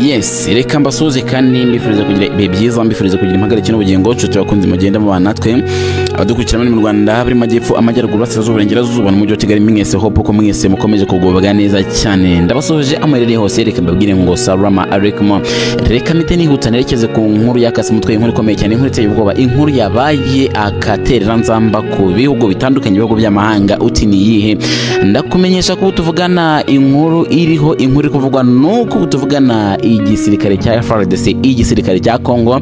Yes, reka mbasuze kandi mbifuriza kugira ibihe byiza, mbifuriza kugira impagarike n'ubugingo cyo turakunze mugenda mu bana natwe abadukurikirana muri mu Rwanda bari majyepfo amajyaruguru burasirazuba burengerazuba no mu mujyi wa Kigali mwese hope ko mwese mukomeje kugubwa neza cyane. Ndabasuhuje amayeri hose, reka mbabwire ngo salama alaikum. Reka mite nihuta nerekeze ku nkuru yakase mutwe, inkuru ikomeye cyane, inkuru iteye ubwoba, inkuru yabaye akaterera nzamba ku bihugu bitandukanye, ibihugu by'amahanga. Uti ni yihe? Ndakumenyesha ko tuvugana inkuru iriho, inkuru kuvugwa nuko tuvugana igisirikare cya FARDC, igisirikare cya Kongo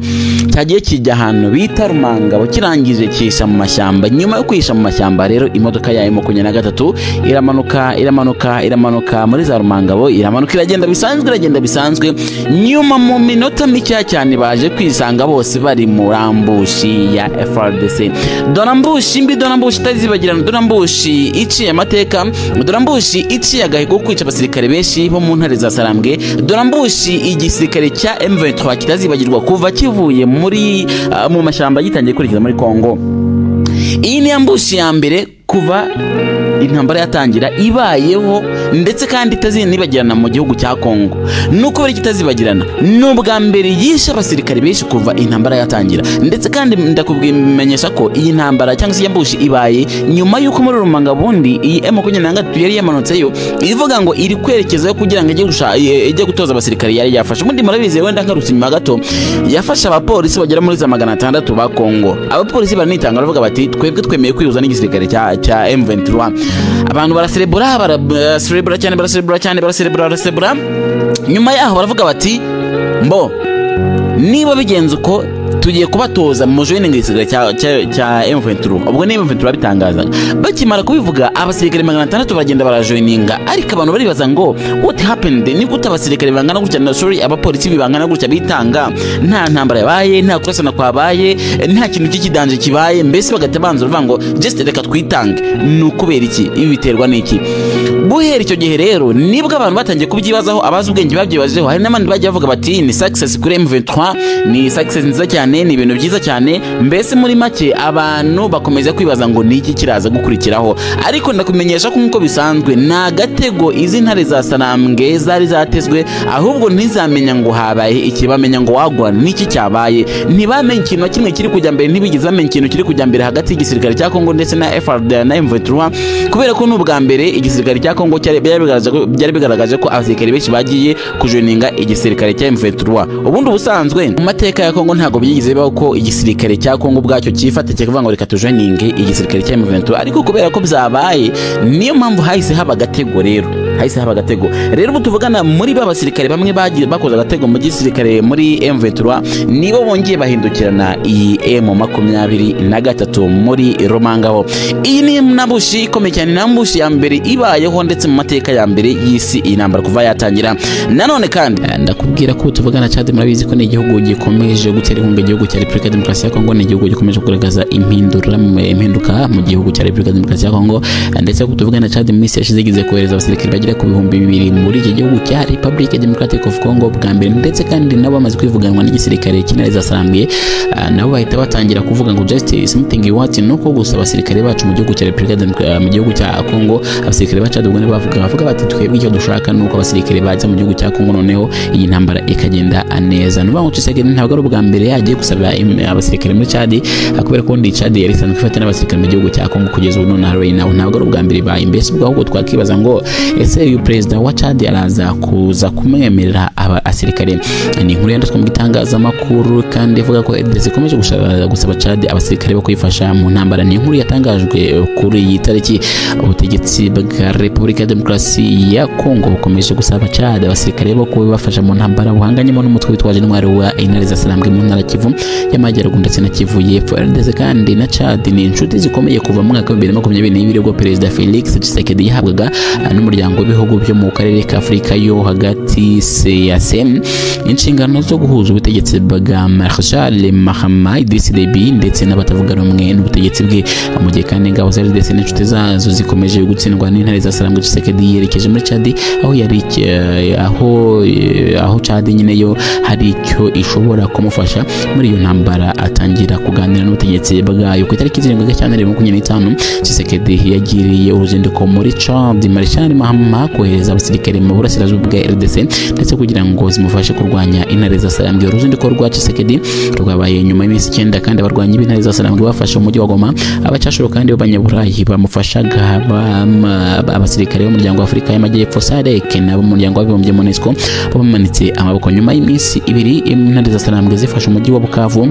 cyagiye kijya ahantu bita Rumangabo kirangije kisha mu mashyamba. Nyuma yo kwisha mu mashyamba rero imodoka ya M23 iramanuka muri za Rumangabo, iragenda bisanzwe. Nyuma mu minota mike cyane baje kwisanga bose bari mu rambushi ya FARDC. Donambushi tazibagirana, donambushi iciye amateka, donambushi iciye agahigo kwica abasirikare benshi bo mu ntare za Sarambwe, donambushi igisirikare cya M23 kitazibagirwa kuva kivuye muri mu mashyamba gitangiye kurikiza muri Kongo. Iyi ni ambushi ya mbere kuva intambara yatangira ibayeho, ndetse kandi itazinibagirana mu gihugu cya Kongo. Nuko bari kitazibagirana n'ubwa mbere yisha abasirikare benshi kuva intambara yatangira, ndetse kandi ndakubwimenyesha ko iyi ntambara cyangwa se yambushi ibaye nyuma yuko muri Rumangabo bundi iyi M23 yari yamanutseyo ivuga ngo iri kwerekezayo kugira ngo ijye gutoza abasirikare yari yafashe. Mundi murabizi wenda ngarutse nyuma gato yafashe abapolisi bagera muri za 600 ba Kongo. Abapolisi baranitanga baravuga bati twebwe twemeye kwihuza n'igisirikare cya M23. Abantu baraserebura cyane. Nyuma yaho baravuga bati mbo niba bigenze uko tugiye kubatoza mu joining igisirikare cya M23. Ubwo ni M23 bitangaza bakimara kubivuga abasirikare 600 bagenda barajoininga, ariko abantu bari baza ngo what happened, ni gute abasirikare bangana gutya na sorry abapolisi bibangana gutya bitanga, nta ntambara yabaye, nta kurasana kwabaye, nta kintu cy'ikidanje kibaye, mbese bagatabanza bavuga ngo just reka twitange. Nukubera iki? Ibi biterwa n'iki? Guhera icyo gihe rero nibwo abantu batangiye kubyibazaho, abazi ubwenge babyibajeho. Hari n'abandi bagiye bavuga bati ni success kuri M23, ni success nziza cyane, ni ibintu byiza cyane. Mbese muri make abantu bakomeza kwibaza ngo ni iki kiraza gukurikiraho, ariko ndakumenyesha ko nkuko bisanzwe na gatego izi ntare za Sarambwe zari zatezwe, ahubwo ntizamenya ngo habaye iki, bamenya ngo wagwa niki cyabaye. Ntibamenye ikintu kimwe kiri kujya mbere, ntibigeze bamenya ikintu kiri kujya mbere hagati y'igisirikare cya Kongo ndetse na FARDC na M23, kubera ko n'ubwa mbere igisirikare cya Kongo byari bigaragaje ko abasirikare benshi bagiye kujoininga igisirikare cya M23. Ubundi ubusanzwe mu mateka ya Kongo ntago byigize baho ko igisirikare cya Kongo bwacyo cyifata kivuga ngo reka tujoininge igisirikare cya M23, ariko kubera ko byabaye niyo mpamvu hahise haba agatego rero tuvugana muri babasirikare bamwe bagiye bakoza agatego mu gisirikare muri M23, nibo bongeye bahindukirana iyi M23 muri Rumangabo. Iyi ni nambushi ikomeye cyane, nambushi ya mbere ibayeho ndetse mu mateka ya mbere y'isi intambara kuva yatangira. Nanone kandi ndakubwira ko tuvugana Chad, murabizi ko ni igihugu gikomeje gutera inkunga igihugu cya Repubulika ya Demokarasi ya Kongo, ni igihugu gikomeje kugaragaza impinduka mu gihugu cya Repubulika ya Demokarasi ya Kongo, ndetse ko tuvugana Chad mu minsi yashize igize kohereza abasirikare bagera ku 2,000 muri iki gihugu cya Republic Democratic of Congo bwa mbere, ndetse kandi nabo bamaze kwivuganwa n'igisirikare cy'intare za Sarambwe. Nabo bahita batangira kuvuga ngo just something you want, nuko gusa abasirikare bacu mu gihugu cya Repubulika mu gihugu cya Kongo, abasirikare bacu ubwo bavuga bati twebwe icyo dushaka nuko abasirikare baza mu gihugu cya Kongo, noneho iyi ntambara ikagenda neza. Nuba ngo Tshisekedi ntabwo ari ubwa mbere yagiye gusaba abasirikare muri Chad, kubera ko ndi Chad yari isanzwe ifata n'abasirikare mu gihugu cya Kongo kugeza ubu none hari naho ntabwo ari ubwa mbere baye. Mbese ubwo ahubwo twakibaza ngo ese uyu perezida wa Chad araza kuza kumwemerera abasirikare? Ni inkuru yanditswe mu gitangazamakuru kandi ivuga ko RDC ikomeje gusaba Chad abasirikare bo kwifasha mu ntambara. Ni inkuru yatangajwe kuri iyi tariki. Ubutegetsi bwa Repubulika ya Demokarasi ya Kongo bukomeje gusaba Chad abasirikare bo kubafasha mu ntambara buhanganyemo n'umutwe witwaje intwari wa intare za Sarambwe mu ntara Kivu y'Amajyaruguru ndetse na Kivu y'Epfo. RDC kandi na Chad ni inshuti zikomeye kuva mu mwaka wa 2022 ubwo Perezida Felix Tshisekedi yahabwaga n'umuryango w'ibihugu byo mu karere ka Afurika yo hagati CASM inshingano zo guhuza ubutegetsi bwa Marshal Mahamay Desidebi ndetse n'abatavuga rumwe n'ubutegetsi bwe. Mu gihe kandi ingabo za RDC n'inshuti zazo zikomeje gutsindwa n'intare za Sarambwe, Tshisekedi yerekeje muri Chad aho yari aho Chad nyine yo hari icyo ishobora kumufasha muri iyo ntambara. Atangira kuganira n'ubutegetsi bwayo ku itariki 7/25. Tshisekedi yagiriye uruzinduko muri Chad. Marshal Mahamay kohereza abasirikare mu burasirazuba bwa RDC ndetse kugira ngo zimufashe kurwanya intare za Sarambwe. Uruzinduko rwa Tshisekedi rwabaye nyuma y'iminsi 9 kandi abarwanyi b'intare za Sarambwe bafashe umujyi wa Goma. Abacashuro kandi b'abanyaburayi bamufashaga abasirikare b'umuryango wa Afurika y'Amajyepfo SADC nabo muryango w'abibumbye MONUSCO bamanitse amaboko nyuma y'iminsi 2 intare za Sarambwe zifashe umujyi wa Bukavu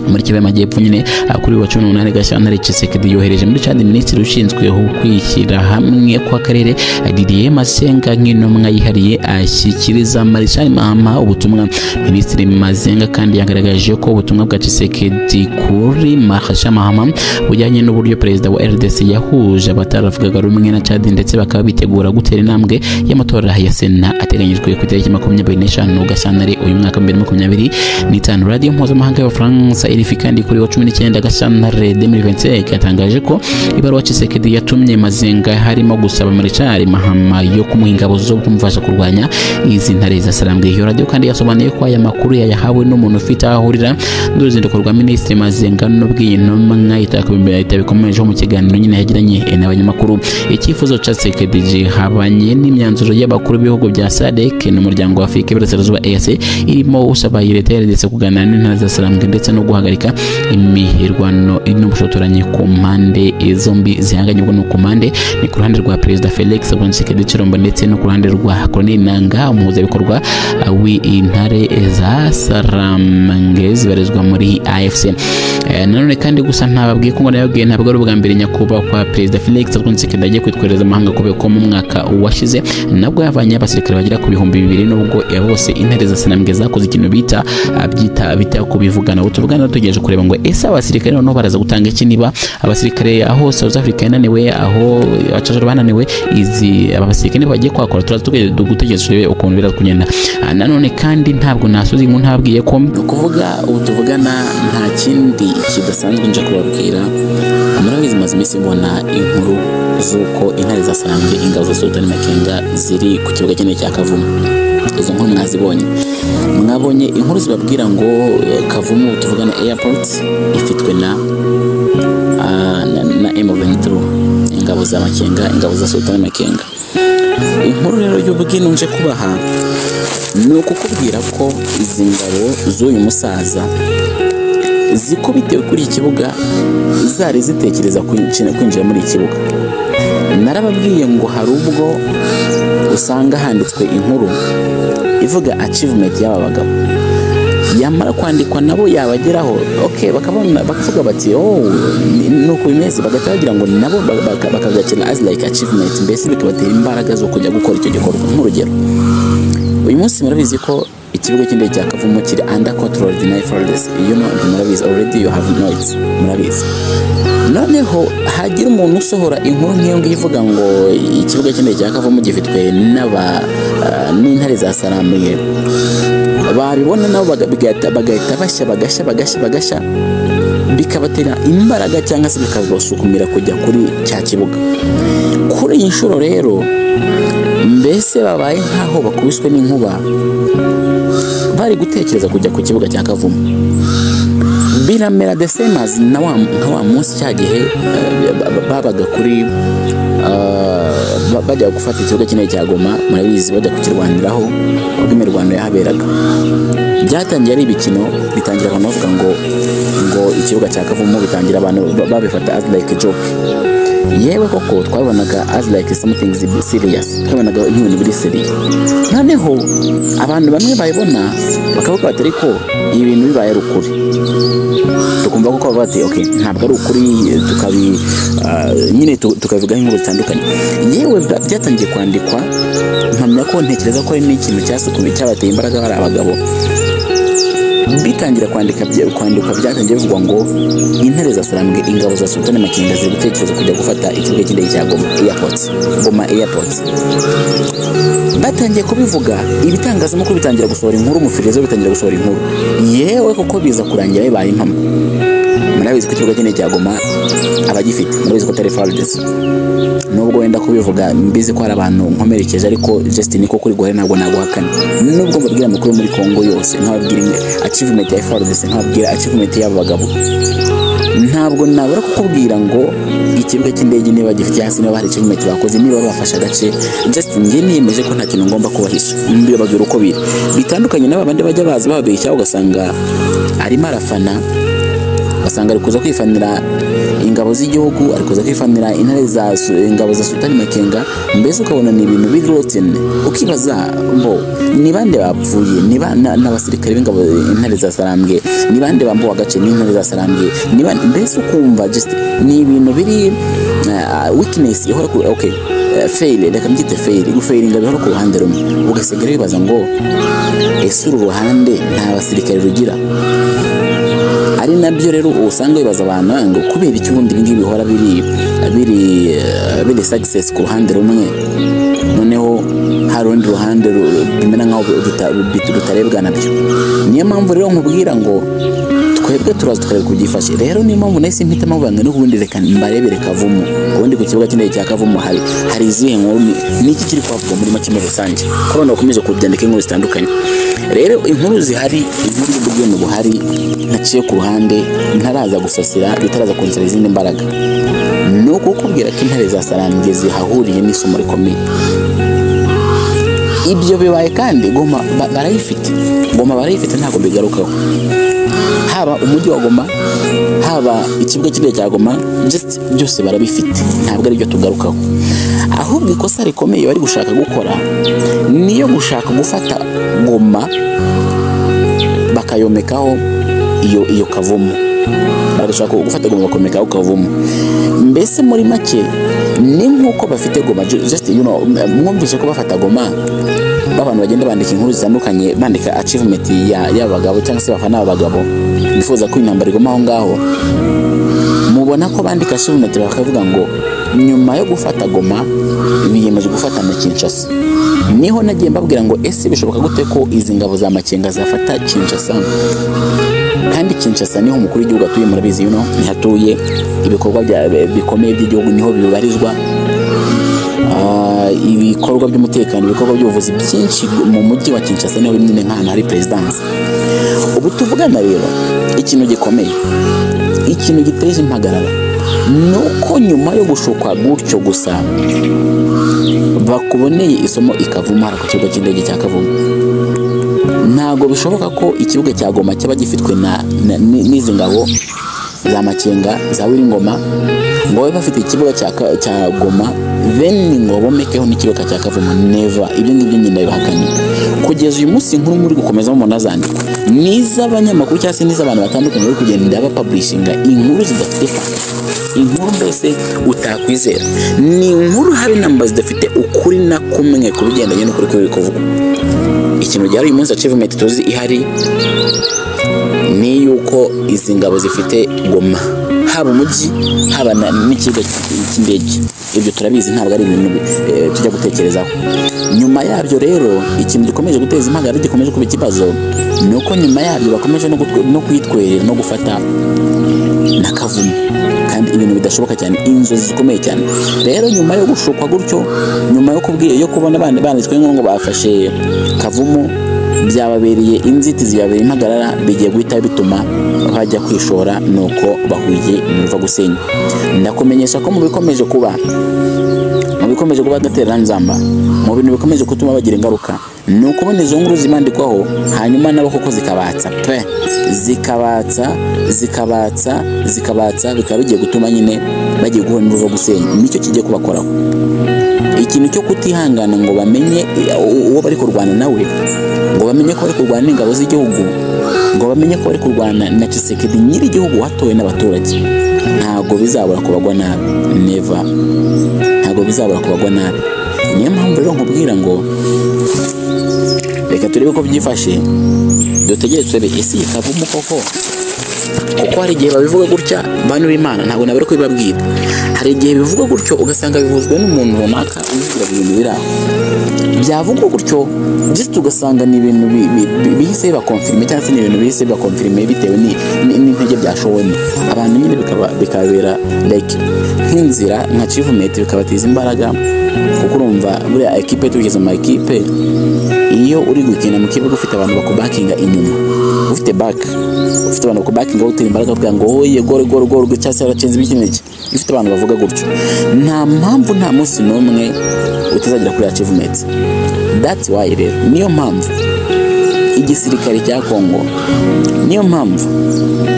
muri Kivu y'Amajyepfo nyine. Kuri wa 18 Gashyantare Tshisekedi yohereje muri Chad minisitiri ushinzwe kwishyira hamwe kwa karere Didier Masenga nk'intumwa yihariye ashyikiriza Marshal Mahama ubutumwa. Minisitiri Masenga kandi yagaragaje ko ubutumwa bwa Tshisekedi kuri Marshal Mahama bujyanye n'uburyo perezida wa RDC yahuje abataravugaga rumwe na Chad ndetse bakaba bitegura gutera intambwe y'amatora ya Sena ateganyijwe ku itariki 25 Gashyantare uyu mwaka 2025. Radio mpuzamahanga ya France RFI kandi kuri wa 19 Gashyantare 2025 yatangaje ko ibaruwa Tshisekedi yatumye Mazenga harimo gusaba Marshal Mahama yo kumuha ingabo zo kumufasha kurwanya izi ntare za Sarambwe. Iyo radio kandi yasobanuye ko aya makuru yahawe n'umuntu ufite ahurira n'uruzinduko rwa Minisitiri Mazenga n'ubwiye intumwa itabikomeje mu kiganiro nyine yagiranye n'abanyamakuru. Icyifuzo cya Tshisekedi habanye n'imyanzuro y'abakuru b'ibihugu bya SADC n'umuryango wa Afurika y'Iburasirazuba EAC irimo usaba leta ndetse kuganira n'intare za Sarambwe ndetse no guhagarika imihirwano n'ubushotoranyi ku mpande zombi zihanganye. Ubwo no ku mpande ni ku ruhande rwa Perezida Felix Tshisekedi Tshilombo ndetse no ku ruhande rwa Colonel Nanga umuhuzabikorwa w'intare za Sarambwe zibarizwa muri AFC. Nanone kandi gusa ntababwiye ko ngo nababwiye ntabwo ari ubwa mbere nyakubahwa Perezida Felix Tshisekedi agiye kwitwereza amahanga kubera ko mu mwaka washize nabwo yavanye abasirikare bagera ku 2,000 nubwo bose intare za Sarambwe zakoze ikintu bita kubivugana. Utuvugana tugejeje kureba ngo ese abasirikare noneho baraza gutanga iki niba abasirikare aho South Africa yananiwe aho abacajuru bananiwe izi abasirikare bagiye kwakora turaza gutegereje ukuntu biraza kugenda. Nanone kandi ntabwo nasozi mu ntabwiye ko kuvuga utuvugana nta kindi kidasanzwe nje kubabwira. Murabizi maze imisi mbona inkuru zuko intare za Sarambwe ingabo za Sultan Makenga ziri ku kibuga kinini cya Kavumu. Izo nkuru mwazibonye, mwabonye inkuru zibabwira ngo Kavumu tuvugana airport ifitwe na M23 ingabo za Makenga ingabo za Sultan Makenga. Inkuru rero y'ubugino nje kubaha ni ukukubwira ko izi ngabo z'uyu musaza zikubitewe kuri ikibuga zari zitekereza kwinjira muri ikibuga. Narababwiye ngo hari ubwo usanga handitswe inkuru ivuga achievement y'aba bagabo yamara kwandikwa nabo yabageraho bakabona bakavuga bati nuko bimeze bagatagira ngo nabo bakagakina as like achievement mbese bikabatera imbaraga zo kujya gukora icyo gikorwa. Nk'urugero uyu munsi murabizi ko ikibuga cy'indege cya Kavumu kiri under control the Nifaldes. Murabizi already you have noise murabizi. Noneho hagira umuntu usohora inkuru nk'iyo ngiyo ivuga ngo ikibuga cy'indege cya Kavumu gifitwe n'intare za Sarambwe, babibona nabo bagahita bagashya bikabatera imbaraga cyangwa se bikabasukumira kujya kuri cya kibuga. Kuri iyi nshuro rero mbese babaye nkaho bakubiswe n'inkuba bari gutekereza kujya ku kibuga cya Kavumu. Biramera the same as nka wa munsi cyagihe babaga kuri bajya gufata ikibuga kinini cya Goma. Murabizi bajya kukirwaniraho ubwo imirwano yahaberaga. Byatangiye ari ibikino bitangira abantu bavuga ngo ikibuga cya Kavumu bitangira abantu babifata as like a joke. Yewe koko twabonaga as like something serious, twabonaga ibintu biri serious. Noneho abantu bamwe bayibona bakavuga bati ariko ibintu bibaye ari ukuri, tukumva ko bati ntabwo ari ukuri, nyine tukavuga inkuru zitandukanye. Yewe byatangiye kwandikwa mpamya ko ntekereza ko ari n'ikintu cyasukumye cyabateye imbaraga bari abagabo. Bitangira kwandika byatangiye bivugwa ngo intare za Sarambwe ingabo za Sultan Makenga ziri gutekereza kujya gufata ikibuga cy'indege cya Goma airport. Batangiye kubivuga ibitangazamakuru bitangira gusohora inkuru, umufirizo bitangira gusohora inkuru. Yewe koko biza kurangira bibaye impamo. Murabizi ko ikibuga cy'indege cya Goma abagifite, murabizi ko Nifaldes nubwo wenda kubivuga mbizi ko hari abantu nkomerekeje ariko just niko kuri gore ntabwo naguhakana. Nubwo mbabwira amakuru muri Kongo yose nkababwira achievement ya Nifaldes nkababwira achievement y'aba bagabo, ntabwo nabura kukubwira ngo ikibuga cy'indege niba gifite hasi niba hari achievement bakoze niba bafasha agace just nge niyemeje ko nta kintu ngomba kubahisha mbibabwira uko biri bitandukanye n'abandi bajya baza babeshya ugasanga ari marafana basanga ari kuza kwifanira ingabo z'igihugu ari kuza kwifanira intare za ingabo za Sultani Makenga mbese ukabona ni ibintu birotene ukibaza ngo ni bande bapfuye ni n'abasirikare b'ingabo intare za Sarambwe ni bande bambo agace n'intare za Sarambwe ni bande mbese ukumva just ni ibintu biri weakness ihora ku okay fail reka mbyite fail gufailinga bihora ku ruhande rumwe ugasigara bibaza ngo ese uru ruhande nta basirikare rugira ari nabyo rero usanga bibaza abantu ngo kubera iki ubundi ibingibi bihora biri success ku ruhande rumwe noneho hari urundi ruhande bimena nkaho bitarebwa nabyo niyo mpamvu rero nkubwira ngo twebwe turaza tukareba kubyifashe rero niyo mpamvu nahise mpitamo banga n'ubundi reka mbarebere Kavumu ubundi ku kibuga cy'indege cya Kavumu hari izihe nkuru n'iki kiri kwavuga muri make muri rusange ko abantu bakomeje kubyandika inkuru zitandukanye rero inkuru zihari inkuru y'ubugeni buhari naciye ku ruhande ntaraza gusasira bitaraza konsera izindi mbaraga nuko kubwira ko intare za Sarambwe zihahuriye n'isomo rikomeye ibyo bibaye kandi Goma barayifite ntabwo bigarukaho haba umujyi wa Goma haba ikibuga cy'indege cya Goma just byose barabifite ntabwo ari byo tugarukaho ahubwo ikosa rikomeye bari gushaka gukora niyo gushaka gufata Goma bakayomekaho iyo Kavumu barashaka gufata Goma bakomekaho Kavumu mbese muri make ni nkuko bafite Goma just mwumvise ko bafata Goma abantu bagenda bandika inkuru zitandukanye bandika achievement y'abagabo cyangwa se bafana abagabo bifuza ko intambara igoma aho ngaho mubona ko bandika achievement bakavuga ngo nyuma yo gufata Goma biyemeje gufata na Kinshasa niho nagiye mbabwira ngo ese bishoboka gute ko izi ngabo za Makenga zafata Kinshasa kandi Kinshasa niho umukuru w'igihugu atuye murabizi ntihatuye ibikorwa bikomeye by'igihugu niho bibarizwa ibikorwa by'umutekano ibikorwa by'ubuvuzi byinshi mu mujyi wa Kinshasa niho bimwe nk'ahantu hari presidence ubu tuvugana rero ikintu gikomeye ikintu giteje impagarara nuko nyuma yo gushukwa gutyo gusa bakuboneye isomo ikavuma ku kibuga cy'indege cya Kavumu ntago bishoboka ko ikibuga cya Goma cyaba gifitwe n'izi ngabo za Makenga za Wiringoma ngo babe bafite ikibuga cya Goma then ngo bomekeho n'ikibuga cya Kavumu never ibyo ngibyo nyine bibahakanye kugeza uyu munsi inkuru muri gukomeza mu nazandi niza abanyamakuru cyangwa se niza abantu batandukanye bari kugenda publishinga inkuru zidafite inkuru mbese utakwizera ni inkuru hari namba zidafite ukuri na kumwe ku bigendanye n'ukuri kuri kuvuga ikintu cyari uyu munsi achievement tuzi ihari ni yuko izi ngabo zifite Goma haba umujyi haba n'ikibuga cy'indege ibyo turabizi ntabwo ari ibintu tujya gutekerezaho nyuma yabyo rero ikintu gikomeje guteza impagarara gikomeje kuba ikibazo nuko nyuma yabyo bakomeje no kwitwerera no gufata na Kavumu kandi ibintu bidashoboka cyane inzozi zikomeye cyane rero nyuma yo gushukwa gutyo nyuma yo kubona abandi banditswe ngo bafashe Kavumu byababereye inzitizi yabereye impagarara bigiye guhita bituma bajya kwishora nuko bahuye n'uva gusenya ndakumenyesha ko mu bikomeje kuba gatera nzamba mu bintu bikomeje gutuma bagira ingaruka nuko bone izo nkuru zimandikwaho hanyuma nabo koko zikabatsa bikaba bigiye gutuma nyine bagiye guhura n'uva gusenya nicyo kigiye kubakoraho ikintu cyo kutihangana ngo bamenye uwo bari kurwana nawe ngo bamenye ko bari kurwana n'ingabo z'igihugu ngo bamenye ko bari kurwana na Tshisekedi nyiri igihugu watowe n'abaturage ntago bizabura kubagwa nabi never ntago bizabura kubagwa nabi niyo mpamvu rero nkubwira ngo reka turebe ko byifashe dutegereze turebe ese Kavumu koko kuko hari igihe babivuga gutya bantu b'Imana ntabwo nabere ko bibabwira hari igihe bivuga gutyo ugasanga bivuzwe n'umuntu runaka uvuga ibintu biraho byavugwa gutyo just ugasanga ni ibintu bihise bakonfirme cyangwa se ni ibintu bihise bakonfirme bitewe n'intege byashowemo abantu nyine bikabera like nk'inzira nka achievement bikabatiza imbaraga kuko urumva buriya equipe tugeze mu equipe iyo uri gukina mu kibuga ufite abantu bakubakinga inyuma ufite abantu bakubakinga ngo utera imbaraga kugira ngo oye gore cyase abacenzi b'ikinege ifite abantu bavuga gutyo nta mpamvu nta munsi n'umwe utazagira kuri achievement. That's why rero niyo mpamvu igisirikare cya Kongo, niyo mpamvu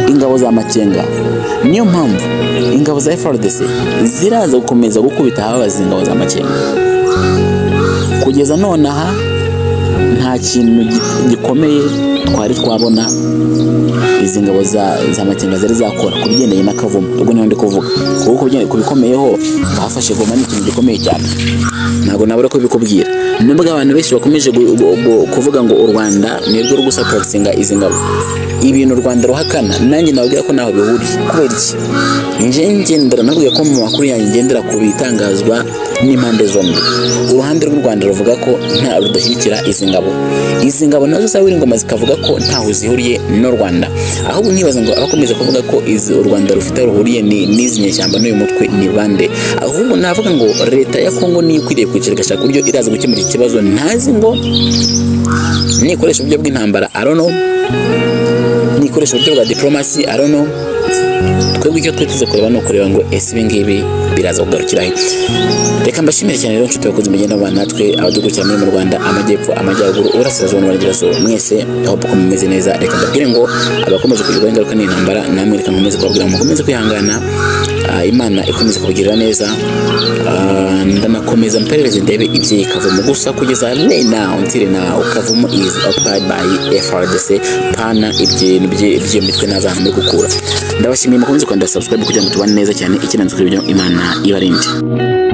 ingabo za Makenga, niyo mpamvu ingabo za FARDC ziraza gukomeza gukubita ababazi ingabo za Makenga kugeza none aha nta kintu gikomeye twari twabona izi ngabo za Makenga zari zakora ku bigendanye n'akavumo. Ubwo niho ndi kuvuga kuko kubikomeyeho bafashe Goma n'ikintu gikomeye cyane, ntabwo nabura ko bikubwira. Nubwo abantu benshi bakomeje kuvuga ngo u Rwanda nirwo rwo supportinga izi ngabo, ibintu u Rwanda ruhakana nanjye nababwira ko naho bihuri. Kubera iki ngendera nabwiye ko mu makuru yanjye ngendera ku bitangazwa n'impande zombi. Uruhande rw'u Rwanda ruvuga ko nta rudashyigikira izi ngabo nazo za Ingoma zikavuga ko ntaho zihuriye n'u Rwanda. Ahubwo nkibaza ngo abakomeza kuvuga ko u Rwanda rufite ruhuriye n'izi nyeshyamba n'uyu mutwe ni bande? Ahubwo navuga ngo leta ya Kongo niyo ikwiriye kwicara igashaka uburyo iraza gukemura ikibazo. Ntazi ngo nikoresha uburyo bw'intambara, I don't know, nikoresha uburyo bwa diplomacy, I don't know. Twebwe icyo twiteze kureba no kureba ngo ese ibi ngibi biraza kugarukira he. Reka mbashimire cyane rero nshuti bakoze mugenda bana natwe abadukurikira muri mu Rwanda, amajyepfo, amajyaruguru, uburasirazuba n'uburengerazuba, mwese aho ko mumeze neza. Reka mbabwire ngo abakomeje kugira ingaruka n'intambara, namwe reka nkomeze kubabwira ngo mukomeze kwihangana, Imana ikomeze kubigirira neza. Ndanakomeza mperereze ndebe ibyo ikavumo gusa kugeza now until now Kavumo is occupied by FARDC pana ibyo mitwe n'abantu muri gukura. Ndabashimiye mukomeze kwanda subscribe kugira ngo tubane neza cyane ikinanzwe ibyo Imana ibarinde.